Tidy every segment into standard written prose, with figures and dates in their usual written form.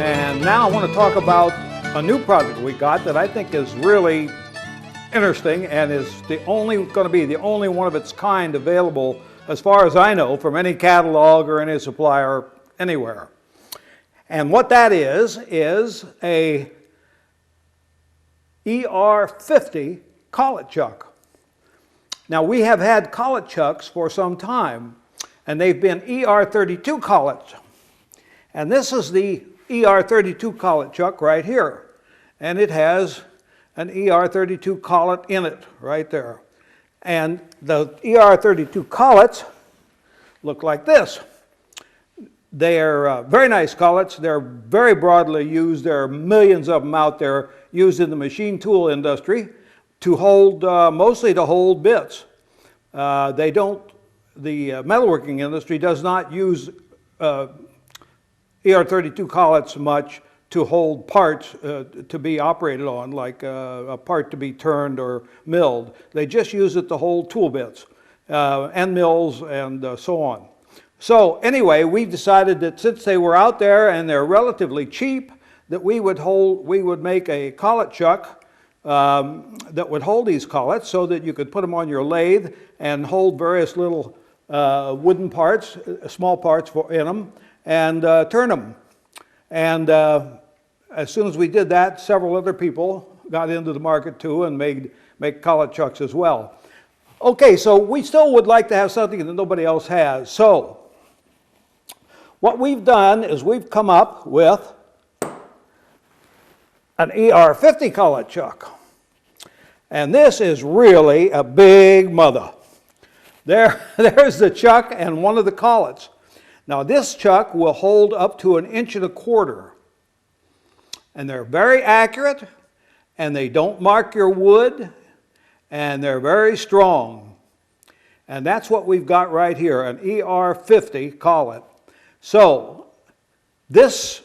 And now I want to talk about a new project we got that I think is really interesting and is going to be the only one of its kind available, as far as I know, from any catalog or any supplier anywhere. And what that is a ER50 collet chuck. Now, we have had collet chucks for some time, and they've been ER32 collets. And this is the ER32 collet chuck right here. And it has an ER32 collet in it right there. And the ER32 collets look like this. They're very nice collets. They're very broadly used. There are millions of them out there used in the machine tool industry to hold, mostly to hold bits. The metalworking industry does not use ER32 collets much to hold parts to be operated on, like a part to be turned or milled. They just use it to hold tool bits and mills and so on. So anyway, we decided that since they were out there and they're relatively cheap, that we would make a collet chuck that would hold these collets so that you could put them on your lathe and hold various little wooden parts, small parts in them, and turn them. And as soon as we did that, several other people got into the market too and make collet chucks as well. Okay, so we still would like to have something that nobody else has. So what we've done is we've come up with an ER50 collet chuck. And this is really a big mother. There's the chuck and one of the collets. Now this chuck will hold up to 1.25 inches. And they're very accurate, and they don't mark your wood, and they're very strong. And that's what we've got right here, an ER50 collet. So this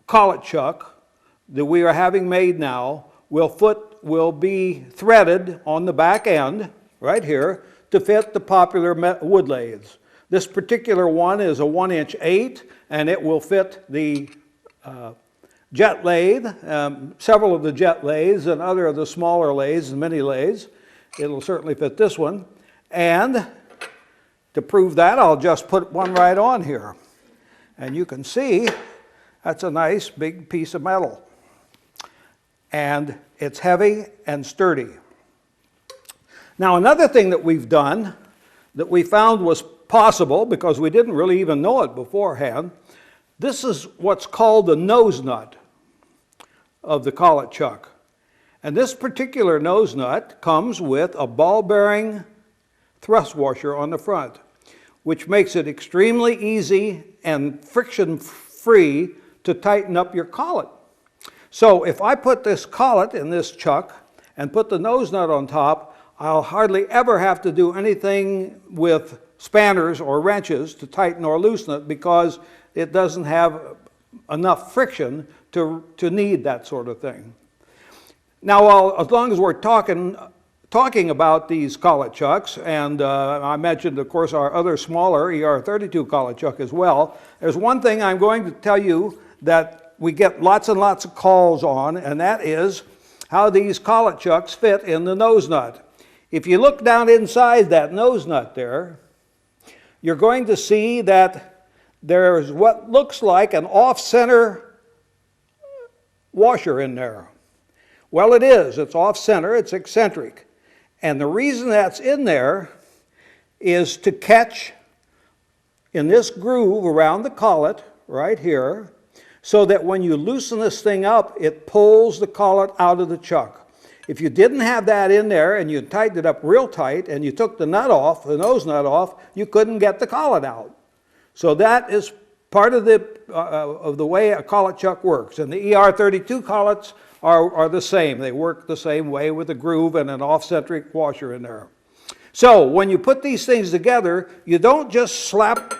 collet chuck that we are having made now will be threaded on the back end right here to fit the popular wood lathes. This particular one is a 1'8", and it will fit the jet lathe, several of the jet lathes and other of the smaller lathes and mini lathes. It'll certainly fit this one. And to prove that, I'll just put one right on here. And you can see that's a nice big piece of metal. And it's heavy and sturdy. Now, another thing that we've done that we found was possible, because we didn't really even know it beforehand, this is what's called the nose nut of the collet chuck. And this particular nose nut comes with a ball bearing thrust washer on the front, which makes it extremely easy and friction-free to tighten up your collet. So if I put this collet in this chuck and put the nose nut on top, I'll hardly ever have to do anything with spanners or wrenches to tighten or loosen it, because it doesn't have enough friction to need that sort of thing. Now, as long as we're talking about these collet chucks, and I mentioned, of course, our other smaller ER32 collet chuck as well, there's one thing I'm going to tell you that we get lots and lots of calls on, and that is how these collet chucks fit in the nose nut. If you look down inside that nose nut there, you're going to see that there's what looks like an off-center washer in there. Well, it is. It's off-center. It's eccentric. And the reason that's in there is to catch in this groove around the collet right here, so that when you loosen this thing up, it pulls the collet out of the chuck. If you didn't have that in there and you tightened it up real tight and you took the nut off, the nose nut off, you couldn't get the collet out. So that is part of the way a collet chuck works. And the ER32 collets are the same. They work the same way with a groove and an off-centric washer in there. So when you put these things together, you don't just slap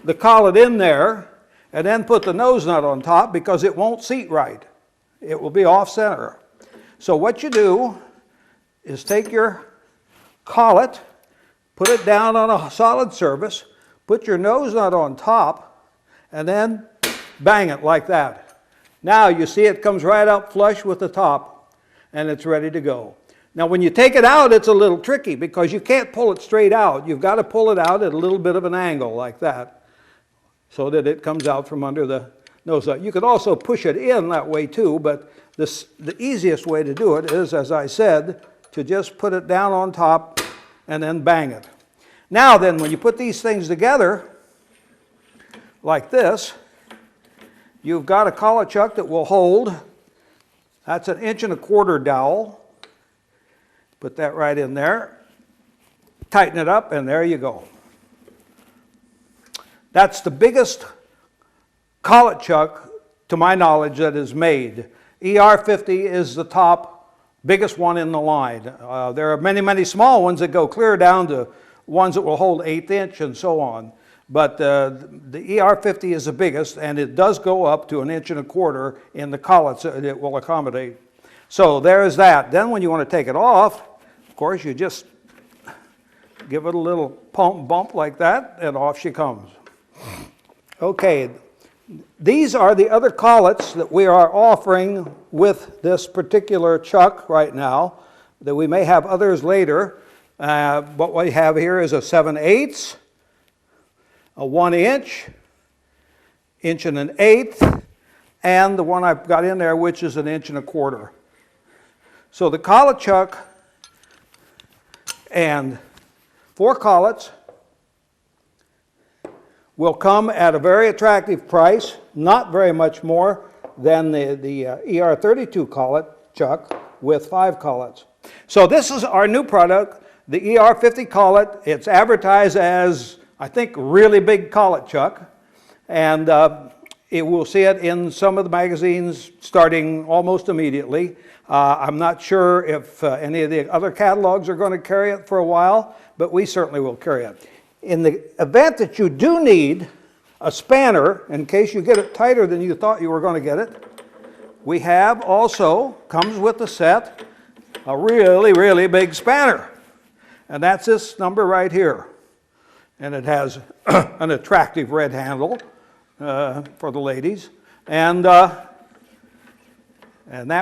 the collet in there and then put the nose nut on top, because it won't seat right. It will be off-center. So what you do is take your collet, put it down on a solid surface, put your nose nut on top, and then bang it like that. Now you see it comes right out flush with the top, and it's ready to go. Now when you take it out, it's a little tricky because you can't pull it straight out. You've got to pull it out at a little bit of an angle like that, so that it comes out from under the nose. You could also push it in that way too, but the easiest way to do it is, as I said, to just put it down on top and then bang it. Now then, when you put these things together like this, you've got a collet chuck that will hold. That's an 1¼ inch dowel. Put that right in there. Tighten it up, and there you go. That's the biggest collet chuck, to my knowledge, that is made. ER50 is the top, biggest one in the line. There are many, many small ones that go clear down to ones that will hold 1/8 inch and so on. But the ER50 is the biggest, and it does go up to 1¼ inch in the collets that it will accommodate. So there's that. Then when you want to take it off, of course, you just give it a little bump like that, and off she comes. Okay, these are the other collets that we are offering with this particular chuck right now. That we may have others later. What we have here is a 7/8, a 1 inch, 1 1/8 inch, and the one I've got in there, which is 1¼ inch. So the collet chuck and 4 collets will come at a very attractive price, not very much more than the ER32 collet chuck with 5 collets. So this is our new product, the ER50 collet. It's advertised as, I think, really big collet chuck, and it will see it in some of the magazines starting almost immediately. I'm not sure if any of the other catalogs are going to carry it for a while, but we certainly will carry it. In the event that you do need a spanner, in case you get it tighter than you thought you were going to get it, we have also, comes with the set, a really, really big spanner. And that's this number right here. And it has an attractive red handle for the ladies. And that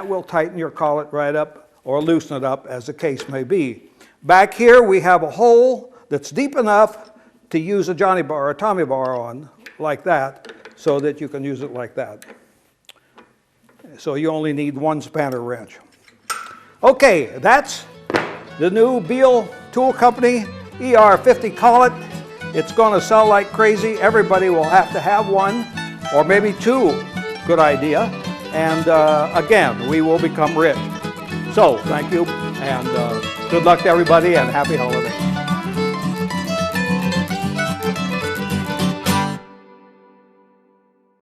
will tighten your collet right up or loosen it up, as the case may be. Back here we have a hole that's deep enough to use a Johnny bar or a Tommy bar on, like that, so that you can use it like that. So you only need 1 spanner wrench. Okay, that's the new Beal Tool Company ER50 collet. It's going to sell like crazy. Everybody will have to have one, or maybe 2. Good idea. And again, we will become rich. So thank you, and good luck to everybody, and happy holidays.